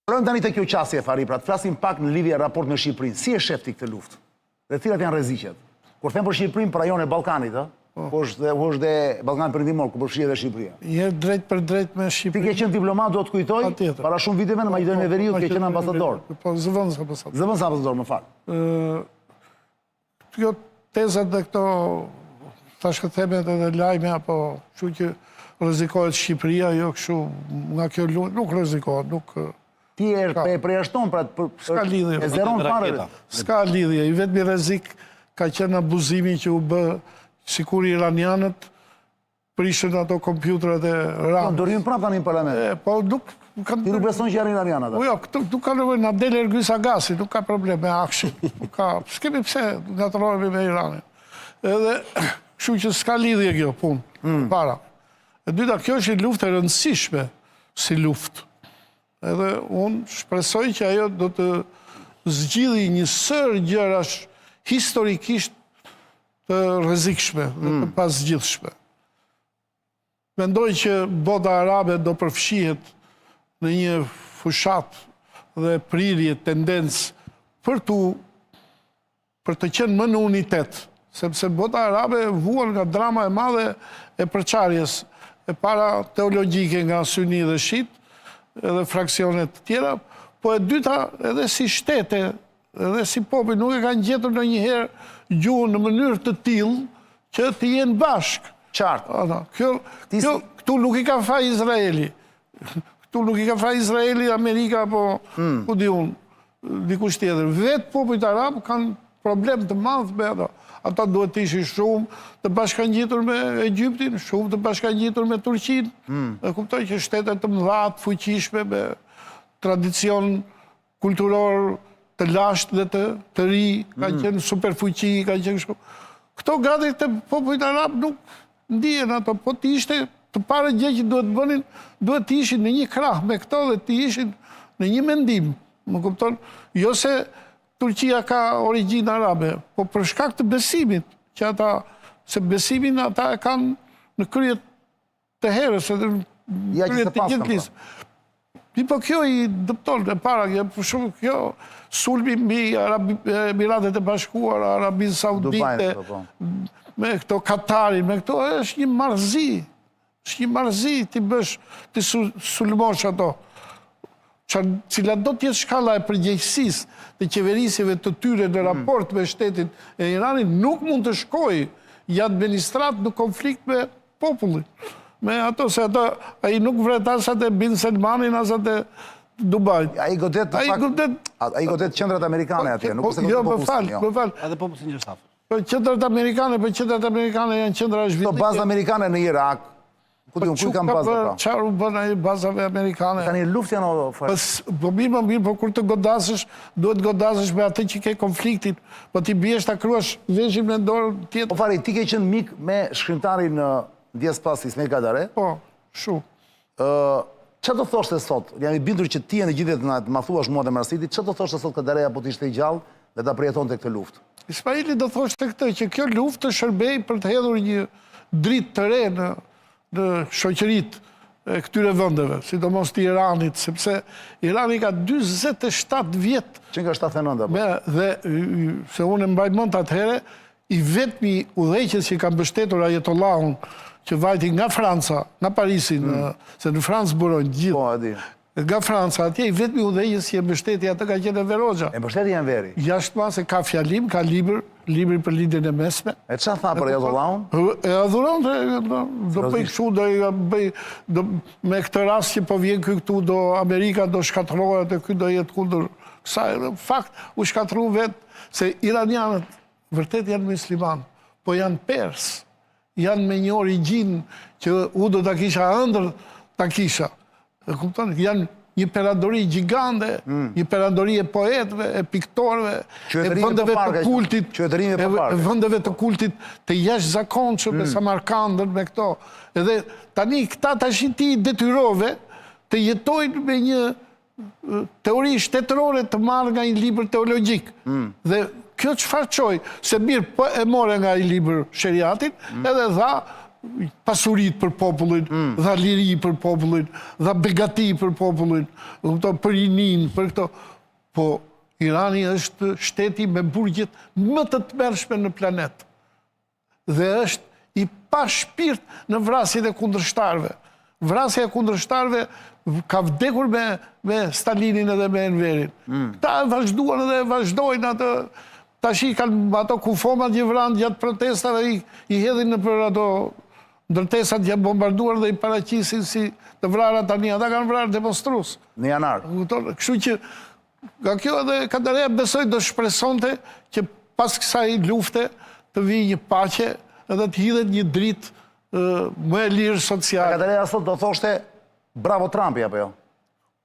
Rëmë tani të kjo qasje, Fari, pra të flasim pak në lidhje raport me Shqipërinë. Si e shef ti këtë luftë? Dhe cilat janë rreziqet? Kur them për Shqipërinë, për rajon e Ballkanit, po është dhe Ballkani Perëndimor, ku përfshihet edhe Shqipëria. Je drejt për drejt me Shqipërinë. Ti ke qenë diplomat, do të kujtoj, para shumë viteve në Maqedoninë e Veriut ke qenë ambasador. Po, zëvendës ambasador. Zëvendës ambasador, më fal. Kjo tezat dhe këto tashkëthemet edhe lajme, apo kështu që rrezikohet Shqipëria, jo kështu nga kjo luftë, nuk rrezikohet, nuk... Ti e përjashton, pra s'ka lidhje. E zeron fare. S'ka lidhje, i vetmi rrezik ka qenë abuzimi që u bë sikur iranianët prishën ato kompjutrat e RAM. Do rrim prapë tani në parlament. Po nuk Ti nuk beson që janë iranianët? Jo, nuk ka nevojë na del Ergys Agasi, nuk ka problem me akshin. Nuk ka, s'kemi pse ngatrohemi me Iranin. Edhe kështu që s'ka lidhje kjo punë para. E dyta, kjo është një luftë e rëndësishme si luftë. Edhe unë shpresoj që ajo do të zgjidhi një sër gjërash historikisht të rrezikshme dhe të pasgjidhshme. Mendoj që bota arabe do përfshihet në një fushat dhe prirje tendencë për të qenë më në unitet, sepse bota arabe vuan nga drama e madhe e përçarjes e para teologjike nga Suni dhe Shit, edhe fraksionet të tjera, po e dyta edhe si shtete, edhe si popull, nuk e kanë gjetur në njëherë gjuhën në mënyrë të tillë që të jenë bashkë. Qartë. Këtu nuk i ka faj Izraeli. Këtu nuk i ka faj Izraeli, Amerika, po ku di unë, dikush tjetër. Vetë popujt arab kanë problem të madh me ato. Ata duhet të ishin shumë të bashkangjitur me Egjiptin, shumë të bashkangjitur me Turqinë. E kuptoj që shtetet të mëdha, të fuqishme, me tradicion kulturor të lashtë dhe të ri, kanë qenë superfuqi, kanë qenë shumë. Këto gati të popujt arab nuk ndihen ato, po të ishte të pare gjë që duhet bënin, duhet të ishin në një krah me këto dhe të ishin në një mendim. Më kupton? Jo se Turqia ka origjinë arabe, po për shkak të besimit, që ata, se besimin ata e kanë në kryet të herës, edhe në kryet të gjithë lisë. Po kjo i dëpton e para, për shumë kjo sulmi mbi Emiratet e Bashkuara, Arabinë Saudite, me këto Katarin, me këto është një marrëzi. është një marrëzi ti bësh, ti sulmosh ato. Cila do t'jetë shkalla e përgjegjësisë të qeverisjeve të tyre në raport me shtetin e Iranit, nuk mund të shkojë i administrat në konflikt me popullin. Me ato, se ato, ai nuk vret as atë Bin Selmanin, as atë Dubai. Ai godet qendrat amerikane atje, nuk se godet popullin. Jo, më fal. Edhe popullin gjështaf. Po qendrat amerikane janë qendra zhvillimi. Po bazë amerikane në Irak. Ku kanë baza? Çfarë u bën ai bazave amerikane? Tani luftë janë Po mirë, po kur të godasësh, duhet godasësh me atë që ke konfliktin, po ti biesh ta kruash veshin me dorë tjetër. Po fare, ti ke qenë mik me shkrimtarin Djes Pas Ismail Kadare? Po, shumë. Çfarë do thoshte sot? Jam i bindur që ti e në gjithë të ma thuash mua dhe Marsiti, çfarë do thoshte sot Kadareja po të ishte i gjallë dhe ta përjetonte këtë luftë? Ismaili do thoshte këtë, që kjo luftë shërbej për të hedhur një dritë të re në shoqëritë e këtyre vendeve, sidomos të Iranit, sepse Irani ka 47 vjet. Që nga 79. Dhe se unë mbaj mend atëherë, i vetmi udhëheqës që ka mbështetur Ajetollahun, që vajti nga Franca, nga Parisi, se në Francë burojnë gjithë. Po, e di. Nga Franca, atje i vetmi udhëheqës që e mbështeti atë ka qenë Enver Hoxha. E mbështeti Enveri. Jashtë ma se ka fjalim, ka libri për lindjen e mesme. E çfarë tha për Ajetollahun? E adhuron, do bëj kështu, me këtë rast që po vjen këtu, do Amerika do shkatërrohet e ky do jetë kundër kësaj. Në fakt, u shkatërru vetë, se iranianët vërtet janë musliman, po janë pers, janë me një origjinë që u do ta kisha ëndër ta kisha. Janë një peradori gjigande, një peradori e poetëve, e piktorëve, e vëndeve të kultit të jashtëzakonshëm me Samarkandën, me këto. Edhe tani këta tash ti detyrove të jetojnë me një teori shtetërore të marrë nga një libër teologjik. Dhe kjo çfarë çoi, se mirë po e more nga një libër sheriatit, edhe dha pasurit për popullin, dha liri për popullin, dha begati për popullin, për rinin, për këto. Po, Irani është shteti me burgjet më të tmerrshme në planet. Dhe është i pa shpirt në vrasjet e kundërshtarëve. Vrasja e kundërshtarëve ka vdekur me Stalinin edhe me Enverin. Ta vazhduan edhe vazhdojnë atë. Tashi kanë ato kufomat që vranë gjatë protestave i hedhin në për ato ndërtesat që janë bombarduar dhe i paraqisin si të vrara tani. Ata kanë vrarë demonstrues. Në janar. Kështu që nga kjo edhe Katareja besoj do shpresonte që pas kësaj lufte të vijë një paqe edhe të hidhet një dritë më e lirë sociale. Katareja sot do thoshte bravo Trumpi apo jo?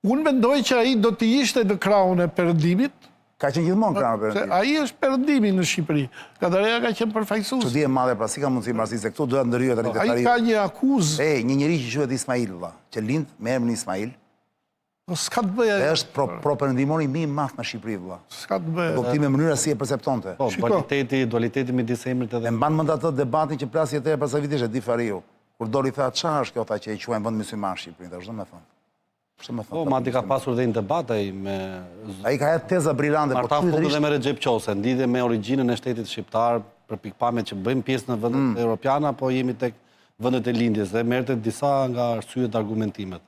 Unë mendoj që ai do të ishte në krahun e perëndimit. Ka qenë gjithmonë krahun e perëndimit. Ai është perëndimi në Shqipëri. Katareja ka qenë përfaqësues. Çudi e madhe, pra si ka mundësi marrësi se këtu do të ndërhyjë tani te Ai ka një akuzë. Një njerëz që quhet Ismail valla, që lind me emrin Ismail. Po s'ka të bëjë. Është pro-perëndimori më i madh në Shqipëri valla. S'ka të bëjë. Do këtime mënyra si e perceptonte. Po, dualiteti midis emrit edhe. E mban mend atë debatin që plasi atë pas sa vitesh e di Fariu. Kur doli tha çfarë është kjo tha që e quajnë vend mysliman Shqipërinë, tash do më thon. Po, madje ka pasur dhe një debat ai me ai ka hedhë teza brillante, po kryesisht dhe me Recep Qose, lidhje me origjinën e shtetit shqiptar, për pikpamjen që bëjmë pjesë në vendet europiane apo jemi tek vendet e lindjes dhe merrte disa nga arsyet argumentimet.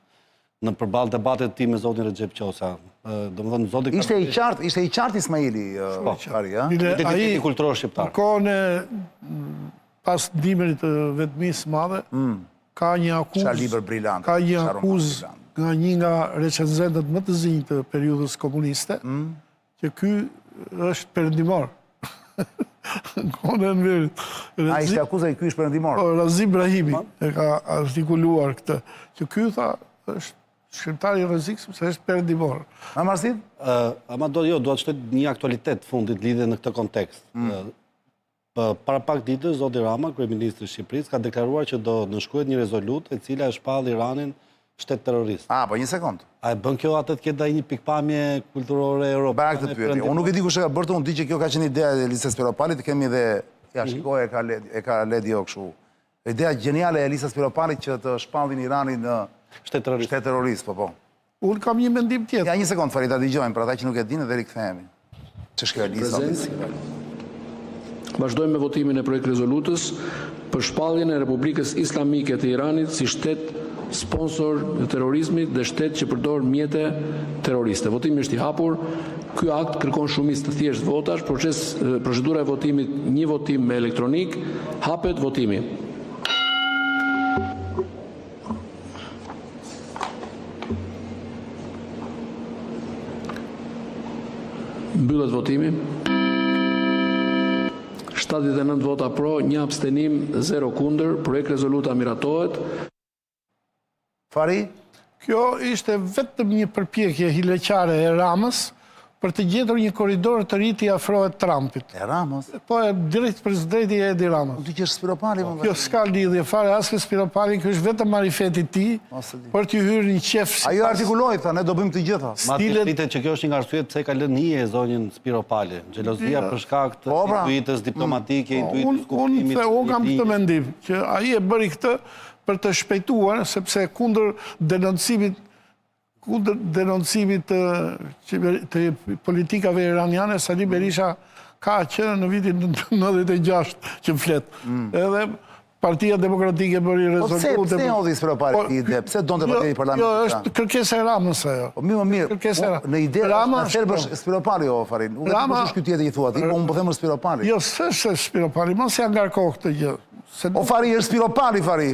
Në përballë debatet tim me zotin Recep Qosa. Domethënë zoti ishte i qartë Ismaili Fari, ha? Identiteti kulturor shqiptar. Kohën e pas ndimrit të vetmisë madhe, ka një akuzë nga një nga recenzentët më të zinj të periudhës komuniste, që ky është perëndimor. Kohën e Enverit. A ishte akuza i ky është perëndimor? Razi Ibrahimi e ka artikuluar këtë, që ky tha është shqiptar i rrezikshëm se është perëndimor. Ma Marsit? Ama do të shtoj një aktualitet fundit lidhje në këtë kontekst. Para pak ditësh zoti Rama, kryeministri i Shqipërisë, ka deklaruar që do nënshkruhet një rezolutë e cila e shpall Iranin shtet terrorist. Po një sekond. A e bën kjo atë të ketë një pikpamje kulturore europane? Barak të pyetje. Unë nuk e di kush e ka bërë, unë di që kjo ka qenë ideja e Elisës Spiropalit, kemi dhe ja shikoj e ka Ledi jo kështu. Ideja geniale e Elisës Spiropalit që të shpallin Iranin në shtet terrorist, po. Unë kam një mendim tjetër. Ja një sekond, Fari, ta dëgjojmë për ata që nuk e dinë dhe rikthehemi. Ç'është kjo Elisa? Vazhdojmë me votimin e projekt rezolutës për shpalljen e Republikës Islamike të Iranit si shtet sponsor të terrorizmit dhe shtet që përdor mjete terroriste. Votimi është i hapur. Ky akt kërkon shumicë të thjeshtë votash. Procedura e votimit, një votim me elektronik. Hapet votimi. Mbyllet votimi. 79 vota pro, 1 abstenim, 0 kundër. Projekt rezoluta miratohet. Fari? Kjo ishte vetëm një përpjekje hileqare e Ramës për të gjetur një korridor të ri i afrohet Trumpit. E Ramës? Po, drejt presidenti e Edi Ramës. Ti që është Spiropali, më Kjo s'ka lidhje fare as me Spiropalin, kjo është vetëm marifeti ti për t'ju hyrë një qef. Ajo artikuloi, tha, ne do bëjmë të gjitha. Ma të shtitet që kjo është një nga arsyet pse ka lënë hije zonjën Spiropali. Xhelozia për shkak të intuitës diplomatike, intuitës kuptimit. Unë kam këtë mendim, që ai e bëri këtë për të shpejtuar, sepse kundër denoncimit të politikave iraniane, Sali Berisha ka qenë në vitin 96 që flet. Edhe Partia Demokratike bëri rezolutë. Pse hodhi Spiropali ide? Pse donte partija parlamentit? Jo, është kërkesa e Ramës ajo. Po më mirë. Në ide Rama thelbësh Spiropali o Farin. Nuk e di kush është ky tjetër i thua ti, po unë po them Spiropali. Jo, s'është Spiropali, mos ja ngarko këtë gjë. O Fari, është Spiropali, Fari.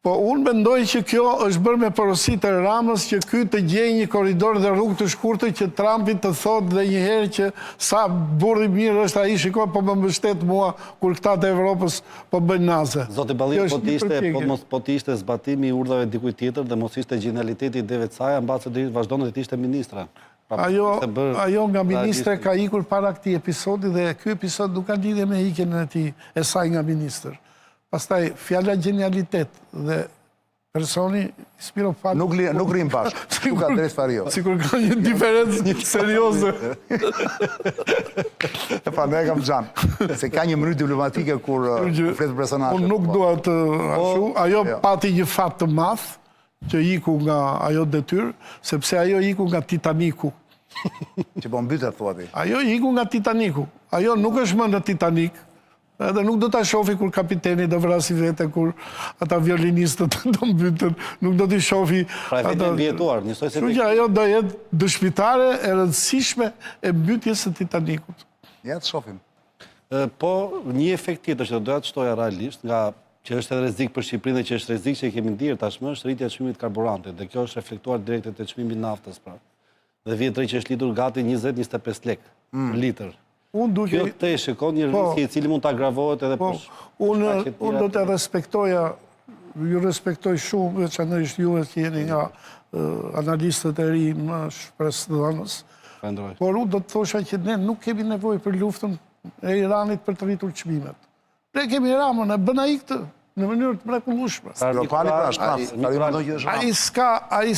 Po, unë mendoj që kjo është bërë me porosi të Ramës që ky të gjejë një korridor dhe rrugë të shkurtër që Trumpi të thotë dhe një herë që sa burri mirë është ai, shikoj, po më mbështet mua kur këta të Evropës po bëjnë naze. Zoti Balli, po të ishte zbatimi i urdhave dikujt tjetër dhe mos ishte genialiteti i ideve të saj, mbase do vazhdonte të ishte ministra. Ajo nga ministre ka ikur para këtij episodi dhe ky episod nuk ka lidhje me ikjen e saj nga ministër. Pastaj, fjala genialitet dhe personi Spiro Fat. Nuk rrim bashkë. Nuk ka drejt Fario. Sikur ka një diferencë serioze. Pa, ne kam xhan. Se ka një mënyrë diplomatike kur flet për personazhe. Unë nuk dua të ashtu. Ajo pati një fat të madh që iku nga ajo detyrë, sepse ajo iku nga Titaniku. Që po mbytet thua ti. Ajo iku nga Titaniku. Ajo nuk është më në Titanik. Edhe nuk do ta shofi kur kapiteni do vrasi vete, kur ata violinistët do mbyten, nuk do t'i shofi. Pra e vetë vjetuar, njësoj se... Kështu që ajo do jetë dëshmitare e rëndësishme e mbytjes së Titanikut. Ja të shohim. Po, një efekt tjetër që do doja të shtoja realisht, nga që është edhe rrezik për Shqipërinë dhe që është rrezik që i kemi ndirë tashmë, është rritja e çmimit të karburantit, dhe kjo është reflektuar direkt te çmimi i naftës, pra. Dhe vjet drejt që është lidur gati 20-25 lekë për litër. Kjo të e shikon një rrezik i cili mund të agravohet edhe për... Unë do të respektoja, ju respektoj shumë, veçanërisht juve që jeni nga analistët e ri më shpresdhënës. Por unë do të thosha që ne nuk kemi nevojë për luftën e Iranit për të rritur çmimet. Ne kemi Ramën, e bën ai këtë në mënyrë të mrekullueshme. Ai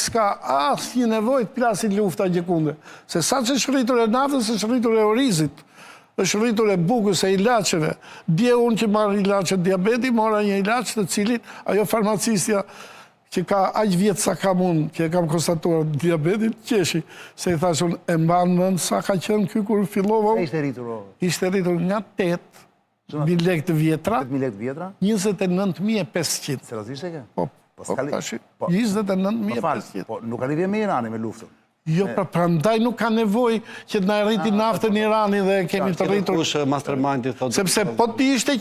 ska asnjë nevojë të plasin lufta gjëkunde. Se sa që është rritur e naftës, është rritur e orizit, është rritur e bukës, e ilaçeve. Dje unë që marr ilaçe diabeti, mora një ilaç të cilin ajo farmacistja që ka aq vjet sa kam unë, që e kam konstatuar diabetin, qeshi, se i thash unë e mban mend sa ka qenë ky kur fillova. Ishte rritur? Ishte rritur nga 8.000 lekë të vjetra, 8.000 lekë të vjetra? 29.500. Seriozisht e ke? Po, tash 29.500. Po, nuk ka lidhje me Iranin me luftën. Jo, prandaj nuk ka nevojë që të na rriti naftën Irani dhe kemi të rritur. Kush mastermind-i thotë? Sepse po ti ishte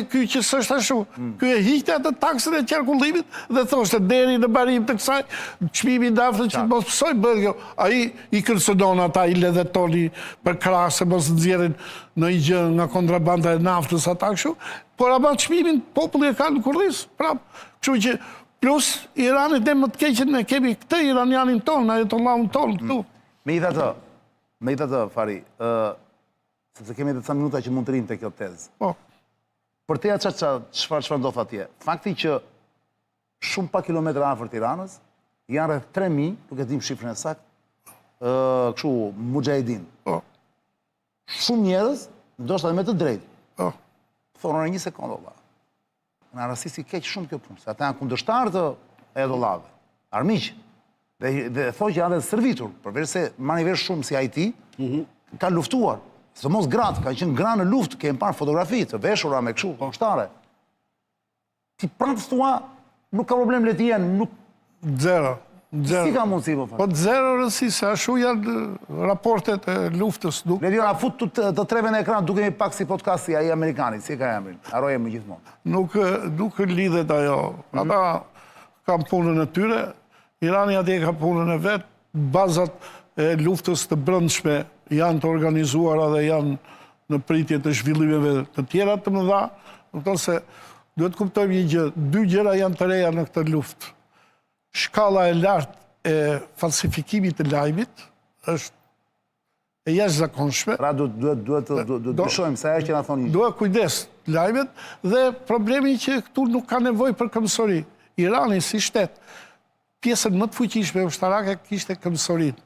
ky që s'është ashtu. Ky e hiqte atë taksën e qarkullimit dhe thoshte deri në barim të kësaj çmimi i naftës që mos psoj bëhet kjo. Ai i kërcënon ata, i ledhetoni për krah se mos nxjerrin në një gjë nga kontrabanda e naftës ata kështu. Por ama çmimin populli e ka në kurriz. Prap, kështu që plus, Iranit dhe më të keqen ne kemi këtë iranianin tonë, ajetollahun tonë këtu. Me i të, Fari, sepse kemi të ca minuta që mund të rinë të kjo tezë. Po. Për teja çfarë ndodh atje? Fakti që shumë pa kilometra afër Tiranës, janë rreth 3.000, nuk e dim shifrën e saktë, kështu, mujahidin. Po. Shumë njerëz, ndoshta edhe me të drejtë. Po. Thonë në një sekondë, valla. Në rastisi keq shumë kjo punë, se ata janë kundërshtarë të Ajetullahëve, armiq. Dhe thonë që janë dhe servitur, përveç se marrin vesh shumë si IT, kanë luftuar. Së mos gratë, kanë qenë gra në luftë, kemë parë fotografi të veshura me kështu, kundërshtare. Ti prantës tua nuk ka problem le të jenë, nuk... Zero. Si ka mundësi, po Po zero rëndësi, se ashtu janë raportet e luftës. Le t'jona fut të treve në ekran, duke një pak si podcasti ai amerikanit, si ka emrin, haroje më gjithmonë. Nuk lidhet ajo. Ata kam punën e tyre, Irani atje ka punën e vetë, bazat e luftës të brendshme janë të organizuara dhe janë në pritje të zhvillimeve të tjera të mëdha. Kupton se duhet kuptojmë një gjë, dy gjëra janë të reja në këtë luftë. Shkalla e lartë e falsifikimit të lajmit është e jashtëzakonshme. Pra duhet të dyshojmë sa herë që na thonë. Duhet kujdes lajmet dhe problemi që këtu nuk ka nevojë për këmbësori. Irani si shtet, pjesën më të fuqishme ushtarake kishte këmbësorinë.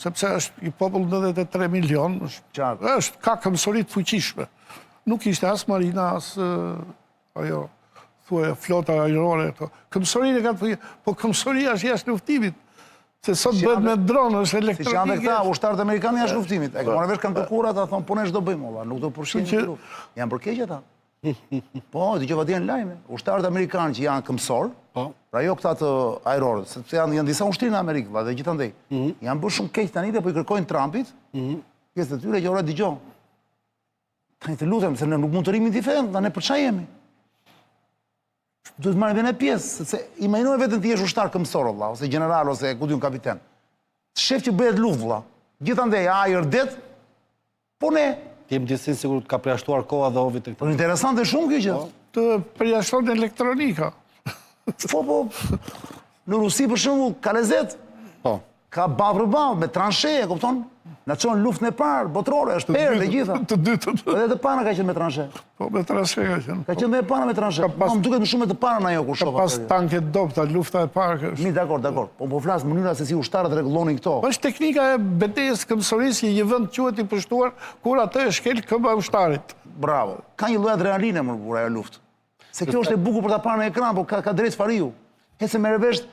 Sepse është i popull 93 milion, ka këmbësori të fuqishme. Nuk ishte as marina, as ajo flota ajrore. Këmbësoria ka të fuqishme, po këmbësoria është jashtë luftimit. Se sot bëhet me dronë, është elektronike. Si që janë dhe këta, ushtarët amerikanë jashtë luftimit. E këmone vesh kanë kërkurat, ata thonë, po ne çdo bëjmë, olla, nuk do përshqinë në luft. Janë përkeqë ata. Po, di që vëtë janë lajme. Ushtarët amerikanë që janë këmbësor, pra jo këta të ajrorët, sepse janë disa ushtrinë në Amerikë, dhe gjithandej. Janë bërë shumë keq tani dhe po i kërkojnë Trumpit, pjesë të tyre që ora dëgjon. Tani të lutem, se ne nuk mund të rrim indiferent, ne për çfarë jemi? Duhet marrë dhe në pjesë, se imaginoj vetën ti jesh ushtar këmbësor, vëlla, ose general, ose ku diun kapitan. Shef që bëhet luftë, vëlla. Gjithandej, ajër det, po ne. Ti jem disi sigur ka përjashtuar koha dhe ovit të këtë. Po interesante shumë kjo gjë. Të përjashton elektronika. Po, në Rusi për shembull ka lezet. Po. ka bavë me transhe, e kupton? Në qonë luftën e parë, botërore, është perë dhe gjitha. Të dytën. Edhe të pana ka qenë me transhe. Po, me transhe ka qenë. Ka qenë me pana me transhe. Më duket më shumë me të pana në ajo kur shofa. Pas tanket dopta, lufta e parë kështë. Mi, dakor. Po flasë mënyra se si ushtarët rregullonin këto. Po është teknika e betejës këmbësorisë që një vend quhet i pushtuar kur atë e shkel këmba e ushtarit. Bravo. Ka një lloj adrenaline më burr ajo luftë. Se kjo është e bukur për ta parë në ekran, po ka drejt fariu. Hece me revesh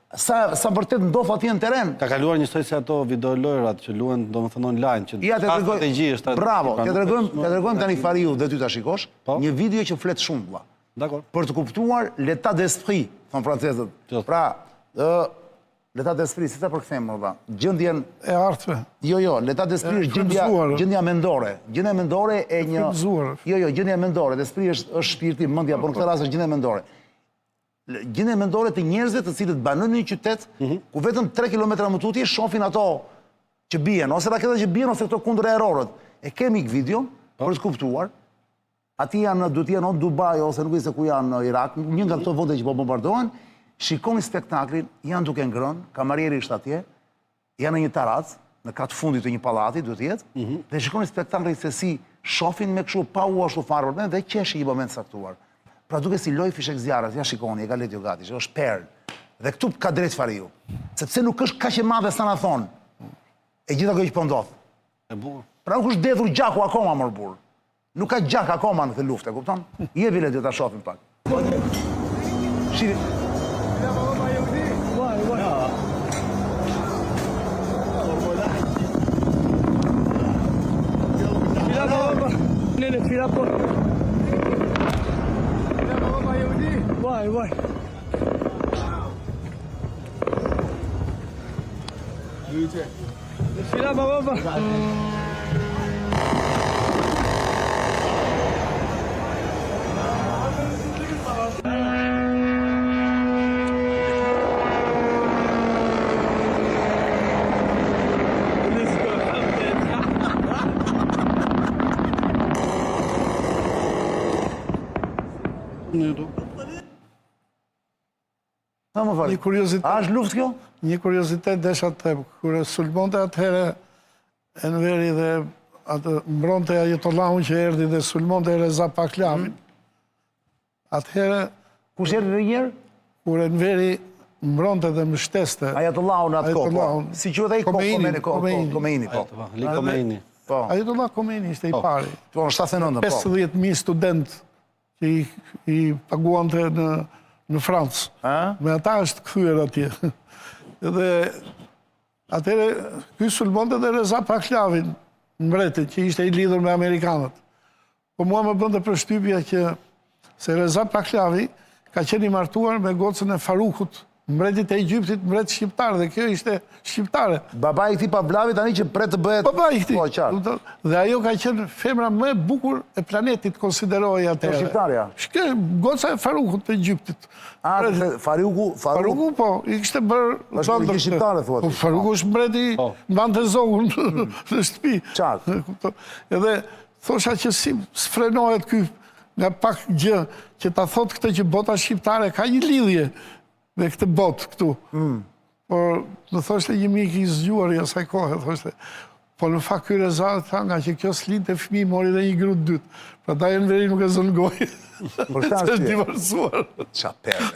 sa vërtet ndof atje në teren. Ka kaluar njësoj se ato videolojrat që luhen domethënë online, që ka strategji është. Bravo, t'ja tregojmë tani fariu dhe ty ta shikosh, një video që flet shumë vlla. Dakor. Për të kuptuar l'état d'esprit, thon francezët. Pra, l'état d'esprit, si ta përkthejmë vlla? Gjendjen e ardhme. Jo, l'état d'esprit është gjendja mendore. Gjendja mendore e një gjendja mendore, d'esprit është shpirti, mendja, por në këtë rast është gjendja mendore. Gjendje mendore të njerëzve të cilët banojnë në një qytet ku vetëm 3 kilometra më tutje shohin ato që bien, ose raketa që bien, ose këto kundër aerorët. E kemi këtë video për të kuptuar. Ati duhet janë në Dubai ose nuk e se ku janë në Irak, një nga këto vende që po bombardohen, shikoni spektaklin, janë duke ngrënë, kamarieri është atje, janë në një tarac, në katë fundit të një pallati, duhet jetë, dhe shikoni spektaklin se si shohin me kështu pa u ashtu farë dhe qeshi një moment saktuar. Pra duke si loj fishek zjarës, ja shikoni, e ka letë jo gati, që është perl. Dhe këtu ka drejt fariu. Sepse nuk është kaq e madhe sa na thonë. E gjitha kjo që po ndodh. Pra nuk është dedhur gjaku akoma, mor burr. Nuk ka gjak akoma në këtë luftë, e kupton? Jepi le të ta shohim pak. Shiri. Vai. Desfila baba. Një kuriozitet. A është luftë kjo? Një kuriozitet desha të them. Kure sulmonte atëhere Enveri dhe atë mbronte Ajetollahun që erdhi dhe sulmonte Reza Paklavin. Atëhere... Kush erdhi dhe njerë? Kure Enveri mbronte dhe mbështeste. Ajetollahun atë kohë. Si quhet ai Khomeini, po. Ali Khomeini. Ajatollah Khomeini ishte i pari. Po, në 79, po. 50.000 student që i paguante në Francë. Me ata është kthyer atje. Dhe atëre, ky sulmonte dhe Reza Paklavin, mbretin, që ishte i lidhur me Amerikanët. Po mua më bënte përshtypja që se Reza Paklavi ka qenë i martuar me gocën e Farukut, mbretit e Egjiptit, mbret shqiptar, dhe kjo ishte shqiptare. Baba i këtij Paklavit tani që pret të bëhet... Baba i këtij. Po, qartë. Dhe ajo ka qenë femra më e bukur e planetit, konsideroj atëherë. Shqiptarja? Goca e Farukut të Egjiptit. Faruku, po, i kishte bërë... është një shqiptare, thua ti. Faruku është mbreti, mbante zogun në shtëpi. Qartë. Edhe thosha që si sfrenohet ky nga pak gjë, që ta thot këtë që bota shqiptare ka një lidhje me këtë botë këtu. Por më thoshte një mik i zgjuar i asaj kohe, thoshte, po në fakt ky Reza tha nga që kjo s'linte fëmijë, mori dhe një grup dytë. Prandaj Enveri nuk e zon gojë. Por ta është divorcuar. Ça perë.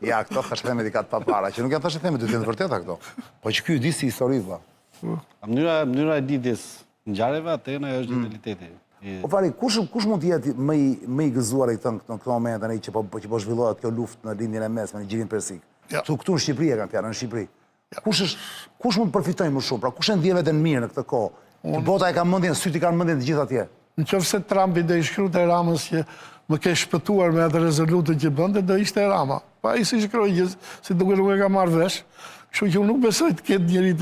Ja, këto thashëthemet i ka të papara, që nuk janë thashëthemet, të jenë vërteta këto. Po që ky di si histori vlla. Mënyra e lidhjes ngjarjeve atëherë është gjenialiteti. Po fali, kush mund të jetë më i gëzuar i këtë në këtë moment tani që po zhvillohet kjo luftë në lindjen e mesme në Gjirin Persik? Këtu në Shqipëri e kanë fjalën, në Shqipëri. Kush mund të përfitojë më shumë? Pra kush e ndjen veten mirë në këtë kohë? Që bota e ka mendjen, syt i kanë mendjen të gjithë atje. Nëse Trumpi do i shkruante Ramës që më ke shpëtuar me atë rezolutën që bënte, do ishte Rama. Pa ai si shkroi që si duke nuk e ka marrë vesh, kështu që unë nuk besoj të ketë njëri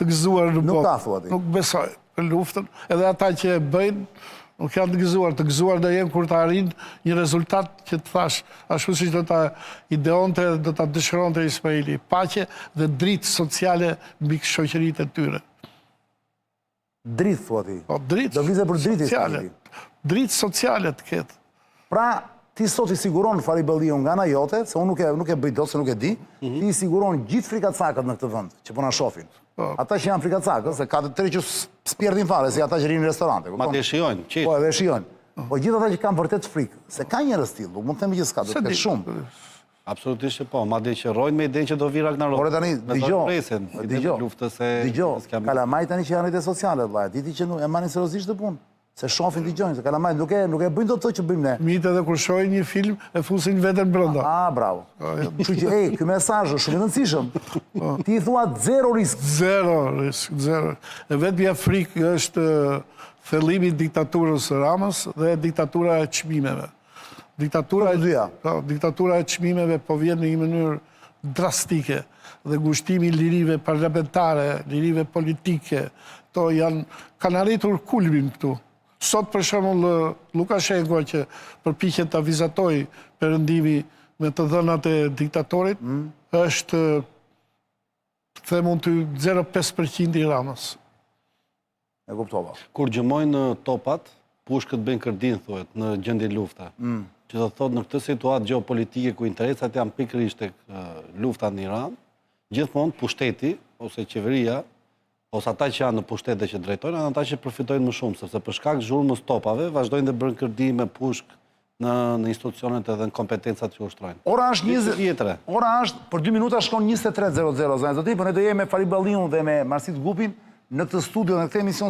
të gëzuar në botë. Nuk ka thua ti. Nuk besoj për luftën, edhe ata që e bëjnë nuk janë të gëzuar do jenë kur të arrijnë një rezultat që të thash, ashtu siç do ta ideonte, do ta dëshironte Ismaili, paqe dhe dritë sociale mbi shoqëritë e tyre. Dritë, thua ti? Po, dritë. Do vizë për dritë Ismaili. Dritë sociale të ketë. Pra, ti sot i siguron Fari Belliu nga ana jote, se unë nuk e bëj dot, se nuk e di, ti i siguron gjithë frikacakët në këtë vend, që po na shohin. Ata që janë frikacakët, se ka të tre që s'pjerdhin fare, si ata që rinë në restorante. Ma të shijojnë, qitë. Po, edhe shijojnë. Po gjithë ata që kanë vërtet frikë, se ka njerëz tillë, nuk mund të themi që s'ka, do të ketë shumë. Absolutisht që po, madje që rojnë me idenë që do vi Ragnar Por tani, dëgjoj, luftës e... Dëgjoj, kalamaj tani që janë rrjetet sociale, vëlla, diti që e marrin seriozisht të punë. Se shofin dëgjojnë, se kalamaj nuk e bëjnë dot të që bëjmë ne. Mitë edhe kur shohin një film, e fusin veten brenda. Bravo. Kështu që, ky mesazh është shumë i rëndësishëm. Ti i thua zero risk. Zero risk, zero. E vetmja frikë është thellimi i diktaturës së Ramës dhe diktatura e çmimeve. Diktatura e çmimeve po vjen në një mënyrë drastike dhe ngushtimi i lirive parlamentare, lirive politike, kanë arritur kulmin këtu. Sot, për shembull, Lukashenko që përpiqet ta vizatoj perëndimi me të dhënat e diktatorit, është, them unë ty, 0,5% i Ramës. E kuptova. Kur gjëmojnë topat, pushkët bëjnë kërdin, thuhet, në gjendje lufta. Që do thotë në këtë situatë gjeopolitike ku interesat janë pikërisht tek lufta në Iran, gjithmonë pushteti ose qeveria ose ata që janë në pushtet dhe që drejtojnë, janë ata që përfitojnë më shumë, sepse për shkak zhurmës topave vazhdojnë të bërë kërdi me pushk në institucionet edhe në kompetencat që ushtrojnë. Ora është për 2 minuta shkon 23:00, zoti, por ne do jemi me Fari Belliun dhe me Marsit Gupin në të studio në këtë emision